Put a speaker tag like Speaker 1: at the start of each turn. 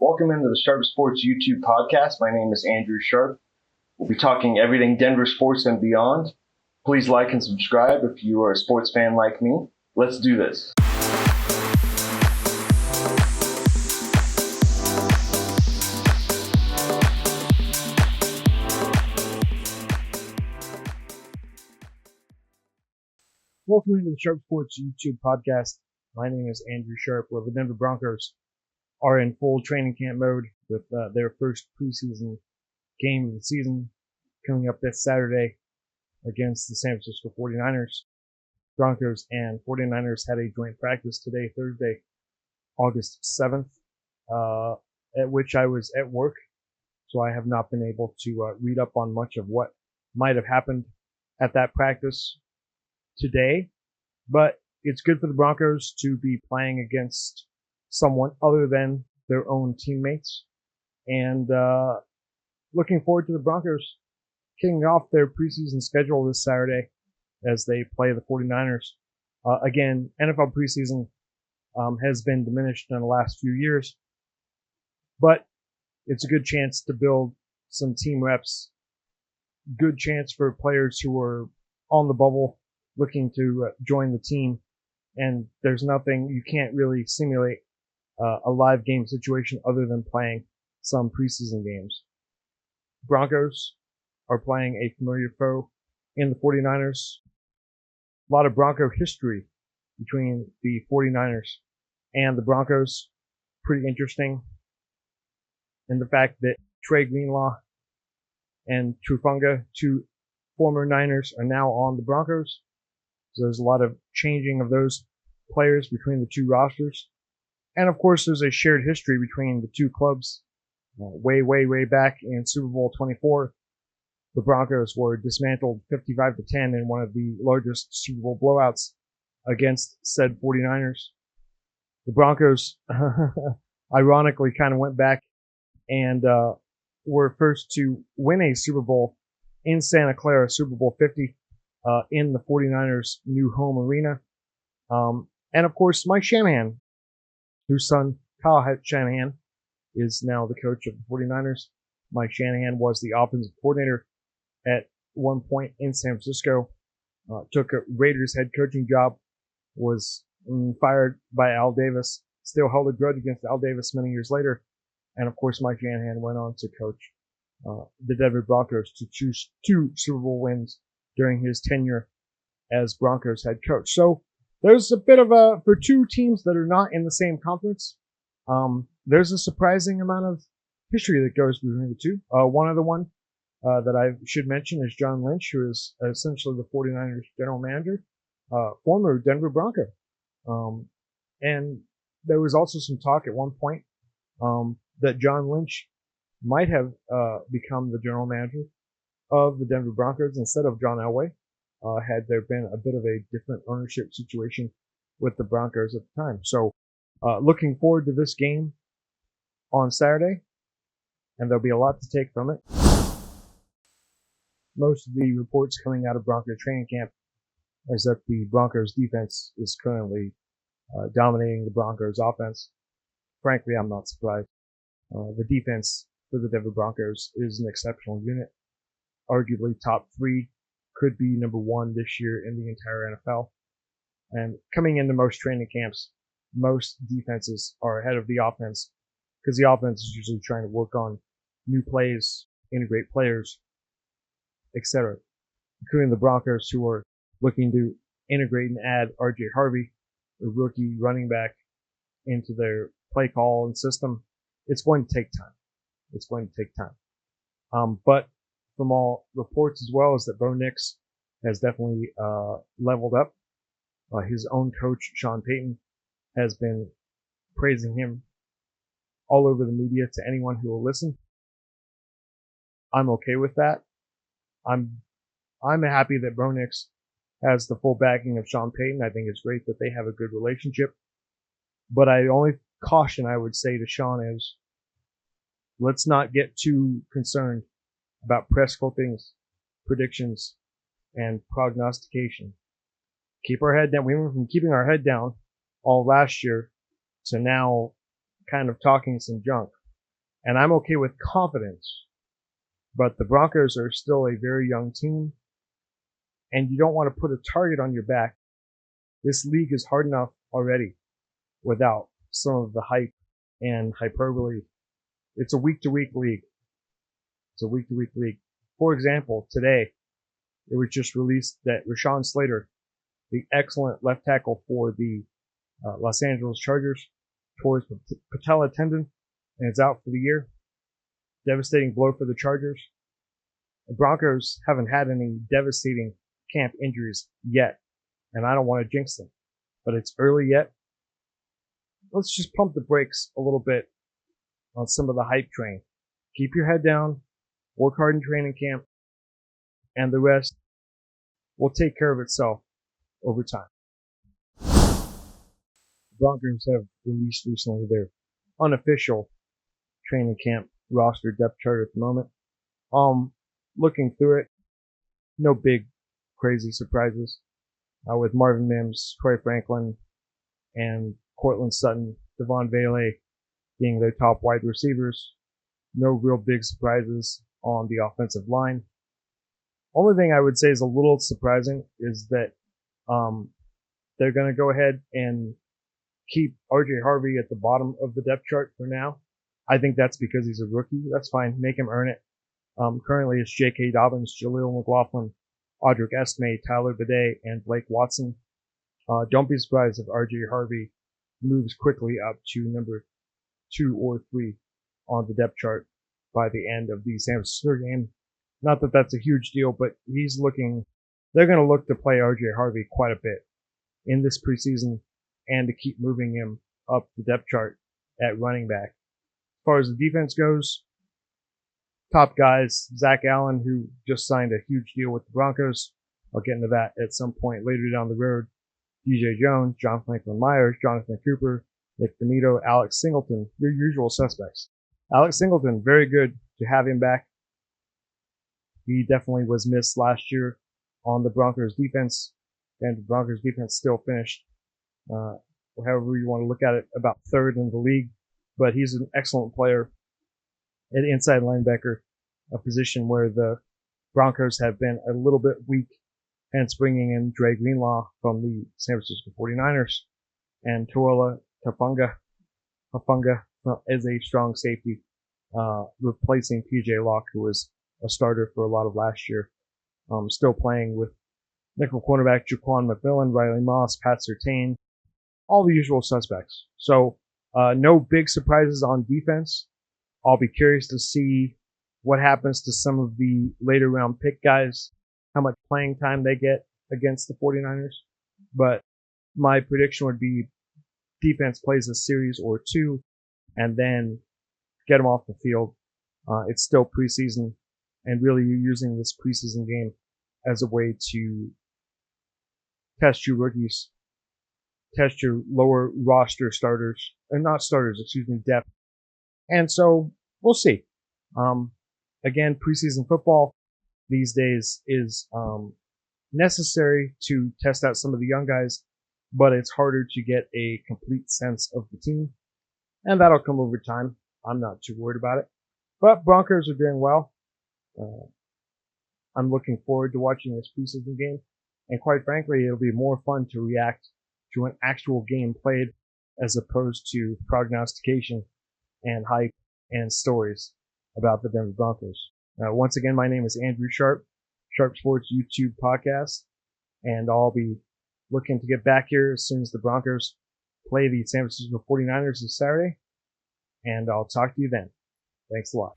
Speaker 1: Welcome into the Sharp Sports YouTube podcast. My name is Andrew Sharp. We'll be talking everything Denver sports and beyond. Please like and subscribe if you are a sports fan like me. Let's do this. Welcome into the Sharp Sports YouTube podcast. My name is Andrew Sharp, where the Denver Broncos are in full training camp mode with their first preseason game of the season coming up this Saturday against the San Francisco 49ers. Broncos and 49ers had a joint practice today, Thursday, August 7th, at which I was at work, so I have not been able to read up on much of what might have happened at that practice today, but it's good for the Broncos to be playing against someone other than their own teammates, and looking forward to the Broncos kicking off their preseason schedule this Saturday as they play the 49ers. Again, NFL preseason has been diminished in the last few years, but it's a good chance to build some team reps, good chance for players who are on the bubble looking to join the team, and there's nothing, you can't really simulate a live game situation other than playing some preseason games. Broncos are playing a familiar foe in the 49ers. A lot of Bronco history between the 49ers and the Broncos. Pretty interesting. And the fact that Trey Greenlaw and Trufunga, two former Niners, are now on the Broncos. So there's a lot of changing of those players between the two rosters. And of course, there's a shared history between the two clubs. Way back in Super Bowl 24, the Broncos were dismantled 55-10 in one of the largest Super Bowl blowouts against said 49ers. The Broncos, ironically, kind of went back and were first to win a Super Bowl in Santa Clara, Super Bowl 50, in the 49ers' new home arena. And of course, Mike Shanahan, whose son, Kyle Shanahan, is now the coach of the 49ers. Mike Shanahan was the offensive coordinator at one point in San Francisco, took a Raiders head coaching job, was fired by Al Davis, still held a grudge against Al Davis many years later, and of course Mike Shanahan went on to coach the Denver Broncos to choose 2 Super Bowl wins during his tenure as Broncos head coach. So there's a bit of for 2 teams that are not in the same conference, there's a surprising amount of history that goes between the two. One other one that I should mention is John Lynch, who is essentially the 49ers general manager, former Denver Bronco. And there was also some talk at one point that John Lynch might have become the general manager of the Denver Broncos instead of John Elway, had there been a bit of a different ownership situation with the Broncos at the time. So looking forward to this game on Saturday, and there'll be a lot to take from it. Most of the reports coming out of Broncos training camp is that the Broncos defense is currently dominating the Broncos offense. Frankly, I'm not surprised. The defense for the Denver Broncos is an exceptional unit. Arguably top 3, could be number 1 this year in the entire NFL. And coming into most training camps, most defenses are ahead of the offense because the offense is usually trying to work on new plays, integrate players, etc., including the Broncos, who are looking to integrate and add R.J. Harvey, a rookie running back, into their play call and system. It's going to take time. But from all reports as well is that Bo Nix has definitely leveled up. His own coach, Sean Payton, has been praising him all over the media to anyone who will listen. I'm okay with that. I'm happy that Bo Nix has the full backing of Sean Payton. I think it's great that they have a good relationship. But the only caution I would say to Sean is, let's not get too concerned about press clippings, predictions, and prognostication. Keep our head down. We went from keeping our head down all last year to now kind of talking some junk. And I'm okay with confidence, but the Broncos are still a very young team, and you don't want to put a target on your back. This league is hard enough already without some of the hype and hyperbole. It's a week-to-week league. It's a week-to-week league. For example, today, it was just released that Rashawn Slater, the excellent left tackle for the Los Angeles Chargers, tore his patella tendon and is out for the year. Devastating blow for the Chargers. The Broncos haven't had any devastating camp injuries yet, and I don't want to jinx them, but it's early yet. Let's just pump the brakes a little bit on some of the hype train. Keep your head down, work hard in training camp, and the rest will take care of itself over time. The Broncos have released recently their unofficial training camp roster depth chart at the moment. Looking through it, no big crazy surprises. With Marvin Mims, Troy Franklin, and Cortland Sutton, Devon Vele being their top wide receivers. No real big surprises on the offensive line. Only thing I would say is a little surprising is that they're going to go ahead and keep RJ Harvey at the bottom of the depth chart for now. I think that's because he's a rookie. That's fine. Make him earn it. Currently it's J.K. Dobbins, Jaleel McLaughlin, Audric Esme, Tyler Bidet, and Blake Watson. Don't be surprised if RJ Harvey moves quickly up to number 2 or 3 on the depth chart by the end of the San Francisco game. Not that that's a huge deal, but they're going to look to play RJ Harvey quite a bit in this preseason and to keep moving him up the depth chart at running back. As far as the defense goes, top guys, Zach Allen, who just signed a huge deal with the Broncos. I'll get into that at some point later down the road. DJ Jones, John Franklin Myers, Jonathan Cooper, Nick Benito, Alex Singleton, your usual suspects. Alex Singleton, very good to have him back. He definitely was missed last year on the Broncos defense, and the Broncos defense still finished, however you want to look at it, about 3rd in the league. But he's an excellent player at inside linebacker, a position where the Broncos have been a little bit weak, hence bringing in Dre Greenlaw from the San Francisco 49ers and Toala Tafunga as a strong safety, replacing PJ Locke, who was a starter for a lot of last year. Still playing with nickel cornerback Jaquan McMillan, Riley Moss, Pat Surtain, all the usual suspects. So no big surprises on defense. I'll be curious to see what happens to some of the later round pick guys, how much playing time they get against the 49ers. But my prediction would be defense plays a series or 2 and then get them off the field. It's still preseason, and really you're using this preseason game as a way to test your rookies, test your lower roster starters, and not starters, depth. And so we'll see. Again, preseason football these days is necessary to test out some of the young guys, but it's harder to get a complete sense of the team, and that'll come over time. I'm not too worried about it. But Broncos are doing well. I'm looking forward to watching this preseason game, and quite frankly, it'll be more fun to react to an actual game played as opposed to prognostication and hype and stories about the Denver Broncos. Once again, my name is Andrew Sharp, Sharp Sports YouTube podcast, and I'll be looking to get back here as soon as the Broncos play the San Francisco 49ers this Saturday, and I'll talk to you then. Thanks a lot.